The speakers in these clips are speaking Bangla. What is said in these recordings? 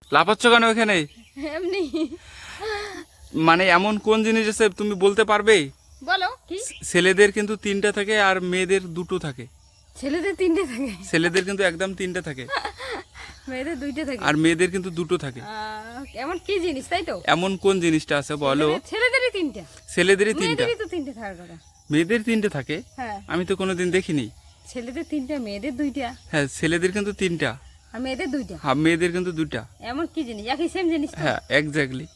লাফাচ্ছ কেন এখানে? এমনি। মানে এমন কোন জিনিস আছে তুমি বলতে পারবে? বলো কি? ছেলেদের কিন্তু 3টা থাকে আর মেয়েদের 2টো থাকে। ছেলেদের 3টে থাকে, ছেলেদের কিন্তু একদম 3টা থাকে মেয়েদের 2টে থাকে। আর মেয়েদের কিন্তু 2টো থাকে। এমন কি জিনিস, তাই তো? এমন কোন জিনিসটা আছে বলো? ছেলেদেরই 3টে, ছেলেদেরই 3টা, মেয়েদেরই তো 3টে থাকার কথা। মেয়েদের 3টে থাকে? হ্যাঁ, আমি তো কোনোদিন দেখিনি। ছেলেদের 3টে, মেয়েদের 2টা। হ্যাঁ, ছেলেদের কিন্তু 3টা আর মেয়েদের 2টা। আর মেয়েদের কিন্তু 2টা। এমন কি জিনিস? একই সেম জিনিস তো? হ্যাঁ, এক্স্যাক্টলি।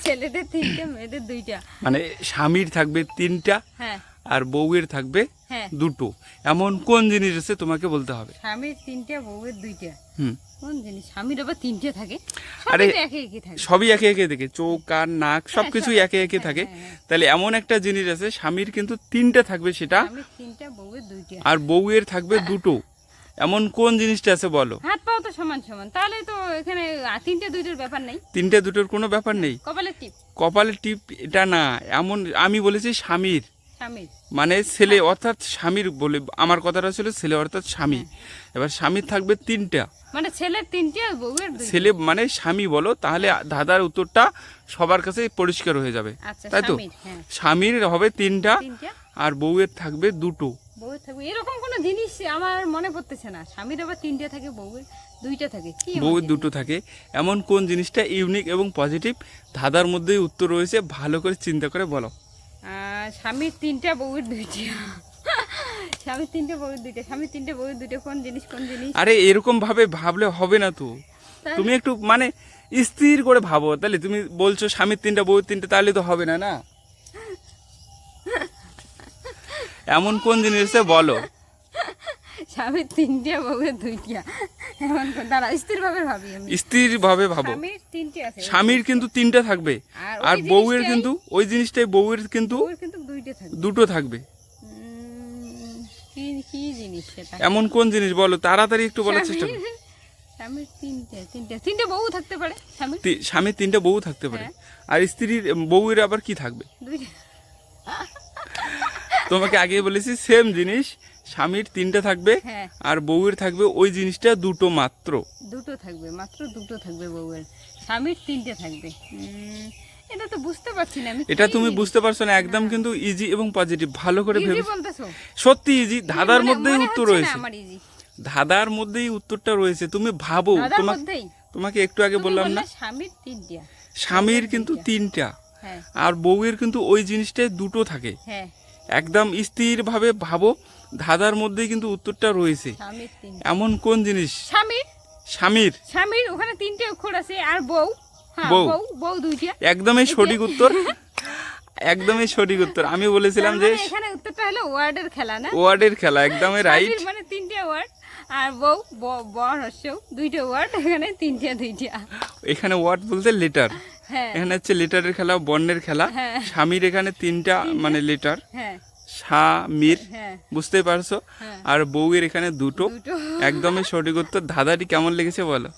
ছেলেদের 3টে, মেয়েদের 2টা। মানে স্বামীর থাকবে 3টা হ্যাঁ আর বউয়ের থাকবে হ্যাঁ। 2টো। এমন কোন জিনিস আছে তোমাকে বলতে হবে। স্বামীর 3টে, বউয়ের 2টা। হুম। কোন জিনিস? স্বামীর আবার 3টে থাকে? আরে সবই তো একই একই থাকে। সবই একে একে থাকে, চোখ কান নাক সবকিছুই সব- একে একে থাকে। হ্যাঁ। তাহলে এমন একটা জিনিস আছে স্বামীর কিন্তু 3টা থাকবে সেটা, স্বামীর 3টে, বউয়ের 2টা। আর বউয়ের থাকবে 2টো। এমন কোন জিনিসটা আছে বলো? হাত পাও তো সমান সমান, তাহলে তো এখানে 3টে 2টোর ব্যাপার নেই। 3টে 2টোর কোনো ব্যাপার নেই। কপালের টিপ। কপালের টিপ এটা না, এমন আমি বলেছি স্বামীর, স্বামীর। মানে ছেলে অর্থাৎ স্বামীর বলে, আমার কথাটা ছিল ছেলে অর্থাৎ স্বামী। এবার স্বামীর থাকবে 3টা, মানে ছেলের 3টে আর বউয়ের 2টা। ছেলে মানে স্বামী বলো, তাহলে দাদার উত্তরটা সবার কাছে পরিষ্কার হয়ে যাবে, আচ্ছা, তাই তো? স্বামীর, হ্যাঁ। স্বামীর হবে 3টা 3টে, আর বউয়ের থাকবে 2টো। বউয়ের থাকবে। এরকম কোনো জিনিস আমার মনে পড়তেছে না। স্বামীর আবার 3টে থাকে, বউয়ের 2টা থাকে। কি এমন বউয়ের জিনিস? 2টো থাকে। এমন কোন জিনিসটা ইউনিক এবং পজিটিভ? দাদার মধ্যেই উত্তর রয়েছে, ভালো করে চিন্তা করে বলো। স্বামীর 3টে, বউয়ের 2টা। স্বামীর 3টে, বউয়ের 2টা। স্বামীর 3টে, বউয়ের 2টা। কোন জিনিস, কোন জিনিস? আরে এরকম ভাবে ভাবলে হবে না তো, তাহলে? তুমি একটু মানে স্থির করে ভাবো। তাহলে তুমি বলছো স্বামীর 3টা বউয়ের 3টে, তাহলে তো হবে না না। এমন কোন জিনিস আছে বলো? স্বামীর 3টে, বউয়ের 2টা। এমন দাঁড়া, স্থির ভাবে ভাবি আমি। স্থির ভাবে ভাবো। স্বামীর 3টে আছে, স্বামীর কিন্তু 3টা থাকবে আর ওই বউয়ের জিনিসটাই- কিন্তু ওই জিনিসটাই বউয়ের কিন্তু বউয়ের কিন্তু 2টে থাকে। 2টো থাকবে। কি কি জিনিস সেটা? এমন কোন জিনিস বলো, তাড়াতাড়ি একটু বলার চেষ্টা করো। স্বামীর 3টে বউ থাকতে পারে। স্বামীর স্বামীর 3টা বউ থাকতে পারে, আর স্ত্রীর বউয়ের আবার কি থাকবে? 2টা। তোমাকে আগেই বলেছি সেম জিনিস, স্বামীর 3টা থাকবে হ্যাঁ, আর বউয়ের থাকবে ওই জিনিসটা 2টো মাত্র। 2টো থাকবে, মাত্র 2টো থাকবে বউয়ের। স্বামীর 3টে থাকবে। এটা তো বুঝতে পারছি না আমি। এটা তুমি বুঝতে পারছো না, একদম কিন্তু ইজি এবং পজিটিভ, ভালো করে ইজি ভেবে। বলতেছো? সত্যি ইজি, ধাঁধার মধ্যেই মনে উত্তর হচ্ছে না রয়েছে, আমার ইজি। ধাঁধার মধ্যেই উত্তরটা রয়েছে, তুমি ভাবো। দাদার তোমাকে মধ্যেই তোমাকে একটু আগে তুমি বললাম বললে না, স্বামীর 3টে। স্বামীর কিন্তু 3টা হ্যাঁ আর বউয়ের কিন্তু ওই জিনিসটাই 2টো থাকে। হ্যাঁ, একদম স্থির ভাবে ভাবো, ধাঁধার মধ্যেই কিন্তু উত্তরটা রয়েছে। স্বামীর 3টে। এমন কোন জিনিস? স্বামীর স্বামীর স্বামীর ওখানে 3টে অক্ষর আছে, আর বউ। হ্যাঁ, বউ। বউ, বউ 2টা। একদমই সঠিক উত্তর, একদমই সঠিক উত্তর। আমি বলেছিলাম তার যে মানে এখানে উত্তরটা হলো ওয়ার্ডের খেলা না? ওয়ার্ডের খেলা, একদমই রাইট। স্বামীর মানে 3টে ওয়ার্ড, আর বউ বর হচ্ছে 2টে ওয়ার্ড, এখানে 3টে 2টা। এখানে ওয়ার্ড বলতে লেটার, হ্যাঁ এখানে হচ্ছে লেটারের খেলা, বর্ণের খেলা। হ্যাঁ। স্বামীর এখানে 3টা মানে লেটার, হ্যাঁ স্বামীর, হ্যাঁ বুঝতে পারছো? হ্যাঁ। আর বউয়ের এখানে 2টো। 2টো। একদমই সঠিক উত্তর। ধাঁধাটি কেমন লেগেছে বলো?